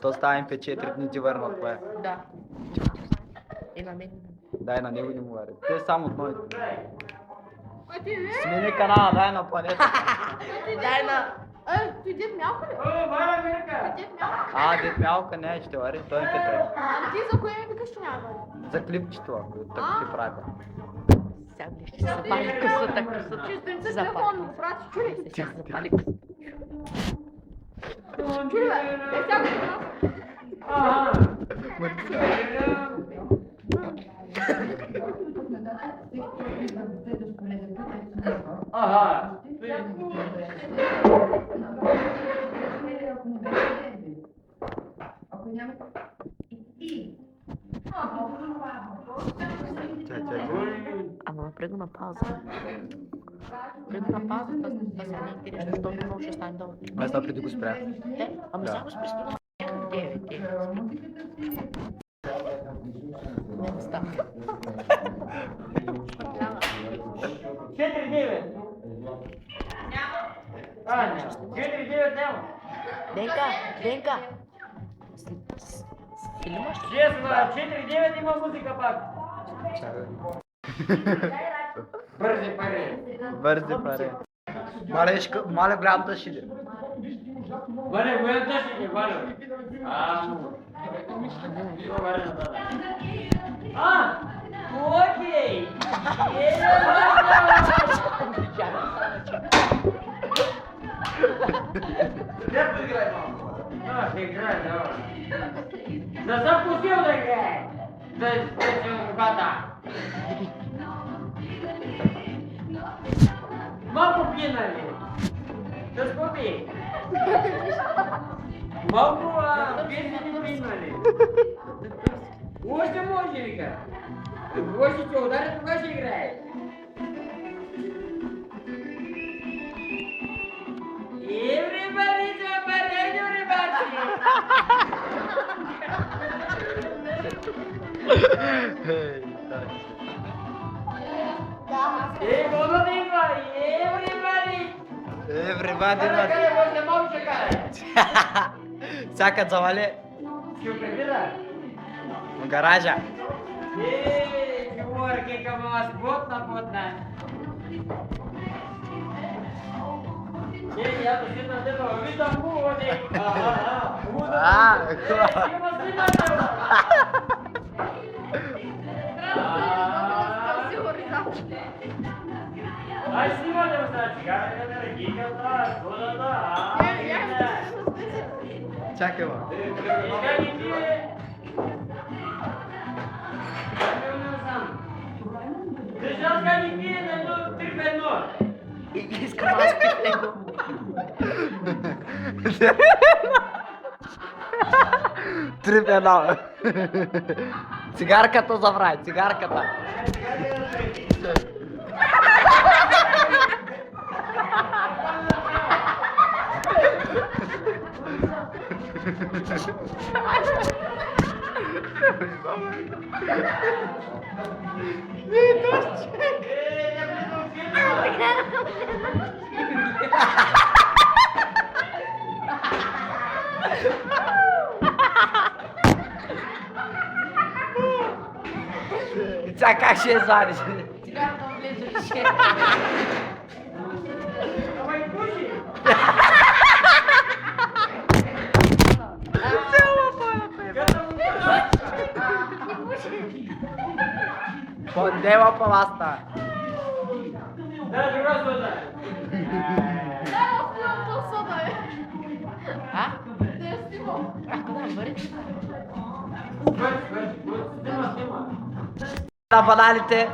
То ставим пе 4 дни ти върна от това. Да. И на мен. Дай на него не му вари. Те само от моите. Кой ти е? Смени канала, дай на планета. Дай на... Ти дед мялка ли? Ти дед мялка? Дед мялка не, ще вари, той е Петре. Ти за кое ми викаш, че няма да вари? За клипчето, ако така ти прави. Сега ще се запали късата. Че с телефон му прати, чули? Ще се запали късата. Чули бе? Сега го прати. Ама напрегна на пауза. Напрегна на пауза, да се не интересно, защото много ще стане долу. Аз напреди го спрях. Ама само с престигна 9. Не става. 4-9. Аня, 4-9 няма. Денка! Филмаш? 4-9 има музика пак. Бързи пари. Бързи пари. Маля голямата ще иде. Валя, голямата ще иде, Валя. Окей. Де поиграй малко? Ще играй, давай. Да съм пустил да играе. Да изпечем ръката. Малко пие, нали? Да скупи. Малко пие си не пие, нали? Още може, вика. Още ще удари, кога ще играе? Everybody somebody, everybody! Какво да идва? Everybody! Everybody, Каре, още малко ще каре. Чакат завали Ще го прибира? в гаража. Говорки към вас, потна. Я дошли на тебе, виждам води. Има сина тебе. Ай, снимате го сега, цигарката, региката, содата, Чакай, ма. Иска ги пие. Държавка ги пие на едно 3 в едно. Искам аз пих него. Три в едно. Цигарката забрави, цигарката. Сега как ще я звадиш? Цигарата му влезе в шея. Ама и пуши. Поднема паласта. Да, добра сода. А? Ако да, бъде. Снима. На бананите.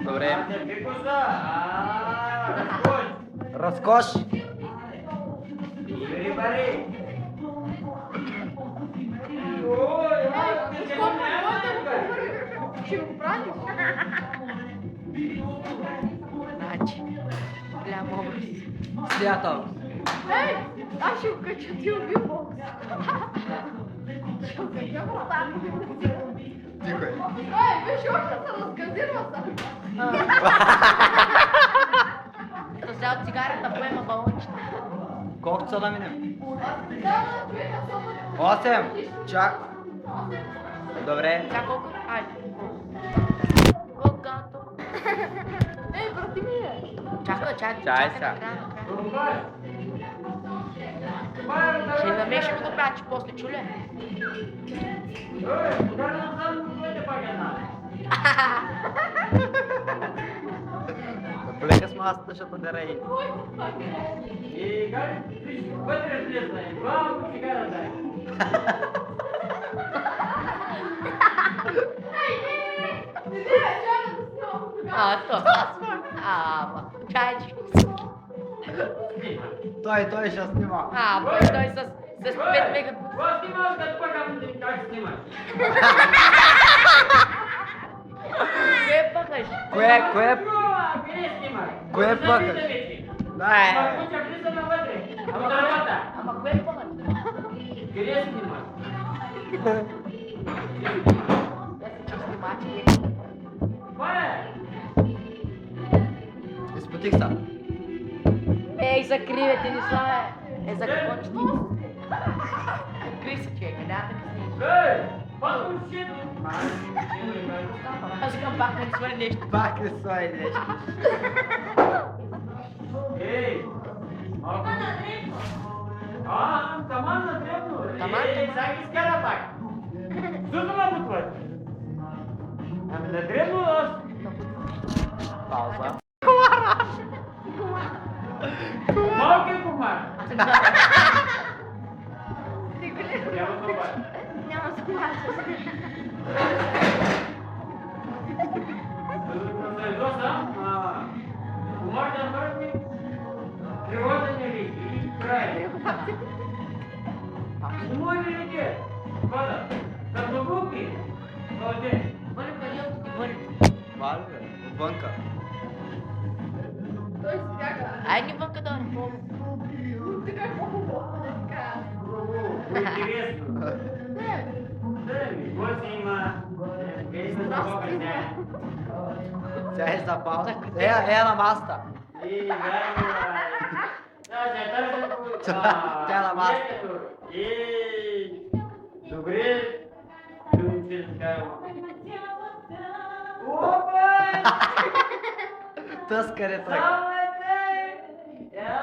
Добре. Разкош. Бари. Ще го пратиш? Значи, голям образ. Свято. Ей, аз ще го кача, ти убил Бог. Ще го кача, Тихо. Ай, вы еще что-то разгазировался? Като взял цигарата, поема балончета. Колко са да минем? Да, 8. Чак. Добре. Сега колко? Айде. Когато. Ей, брати ми е! Чакай, Чай чакай сега. накрая. Рубаш. Мая, Ще намешаме го пачи после чуле. Ой, куда назад бъде пак една? Полека с масата, защото да рей. И как? Вътре влезна и главно цигара дай. То. Ама, чайче. Той ще снима. Той с 5 мега. Какво снимаш, като пъкам как снимаш? Кое пъкаш? Кое? Къде снимаш? Кое пъкаш? Ама Да. куча влиза навътре. Ама дървата. Ама кое пъкаш? Къде снимаш? Това е. Изпотих са. Ей, закривайте ни слава. За какво ще? Откри се, човека, няма да ги снимаш. Ей, пак шит. Аз искам пак да ни свали нещо. Пак не стои нещо. Ей, малко. Таман на древно. Таман, Ей, таман. сега ги изкара пак. Зуто ма бутват. Ами на древно аз. Пауза. Малко е комар. Няма това. Няма склад. Да се ядоса, комар да мъртви. Природа не ли? И край. Умой не ли те? Пада. Като глупи. Молодец. Бъде къде ти бъде. Вали, бе. Отвънка. Той си бяга. Айде вънка да не помня. Така е по-хубаво. Така. Интересно. Не, Да, ми, гости има. Ей, се запока тя. Тя е за пауза. Е на маста. И, верно. Да, тя търси. Тя е на маста. Ей, добре. Думче, така. Опа! Тъскаре тръг.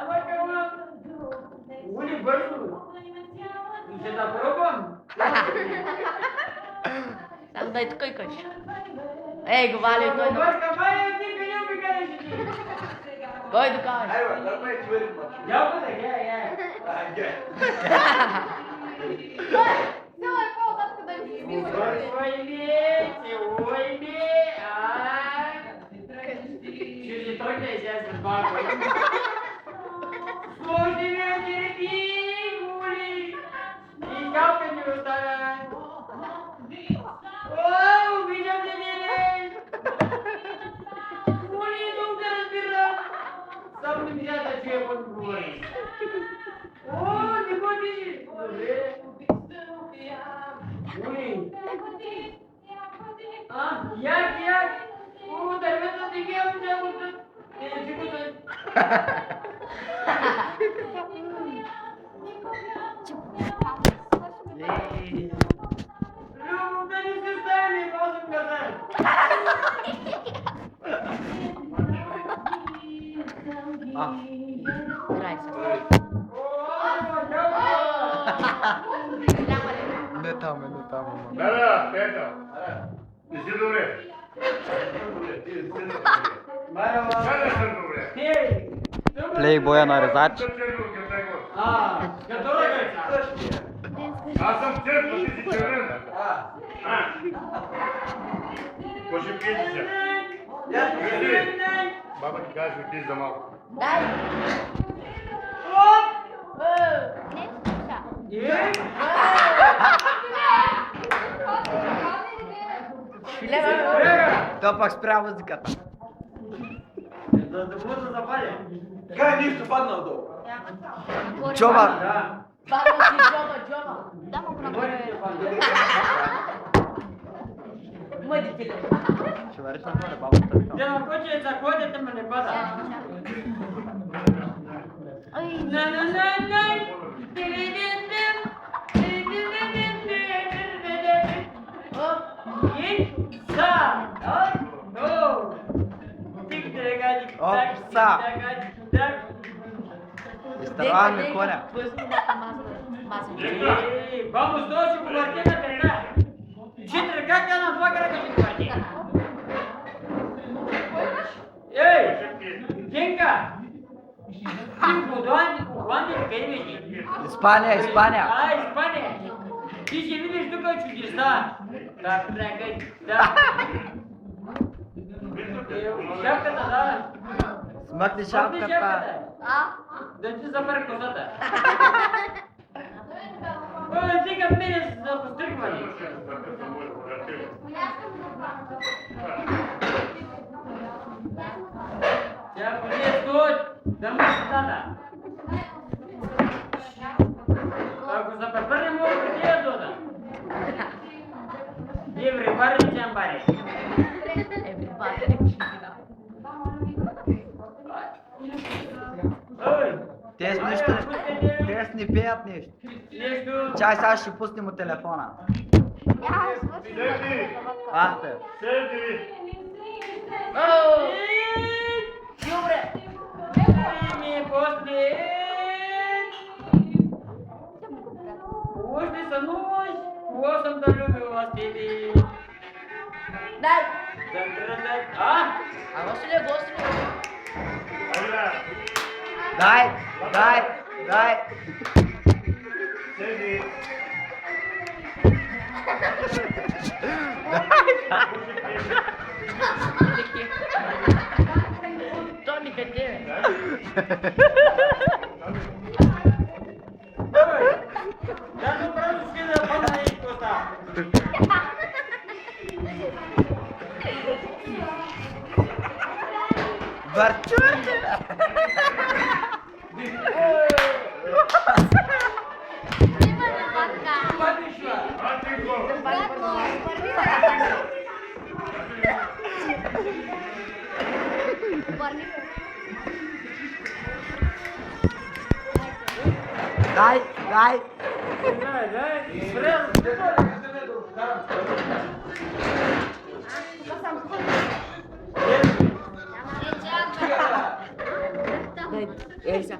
Ама кама. Ули бързо. Ще да пробвам. Само дай тук и кажи. Ей, го вали той на... Бърка, май, ти къде ми кажеш ти? Кой да каже? Ялко да, я. цяла е по-нататък да им се снима. Ой, ме, ще си тръгне и сега след малко. Сложи ме, ти, Ули. И капка ми оставя. О, обичам те, не. Ули, тук да разбирам. Само не ми да чуя какво ми говориш. О, не го ти. Добре. Ули. Як. О, дървета ти ги ям тялото. Не, ти го да. Любо, да не се стане, можем каза. Играй се. Не там. Да, Петър. Не си добре. Kada sam добре? Плейбоя нарезач. Като ръкайца. Аз съм църква, ти си червен. Какво ще пиете сега? Баба ти каже, отиди за малко. Дай! Шиле, бе! То пак спря музиката. Да бъда запален. Кай нищо паднал долу. Чоба. Да. Баба си, Джома! Да, му Говори ти, пан. Мъдите. Ще вариш на горе, баба. Дема куче заходят, ама не пада. На. Опса. Изтърваваме коня. Vamos todos a compartir la verdad. Четири крака на два крака ще хвърли. Ей! Генка! Ти в Холандия къде беше? Испания, Испания. Испания! Ти ще видиш тук чудеса. Так, да. Шапката, да. Смъкни Смъкни шапката. Да ти запър косата. Тига мене за постригване. Тя поне стой, да му стана. Ако се препърне, мога преди я дода. Everybody jamбари. Те не пеят нещо. Чай, сега ще пуснем от телефона. Седи! Анте. Седи! Добре. Ми после. Още са нощ. Кого съм да любил вас тебе? Дай. А? А гостиле, гостиле. Айде! Дай. Седи! То ми къде, бе? Да, добре, ще да помня и коста. Върчурте! Дай! Дай, Ей, сега.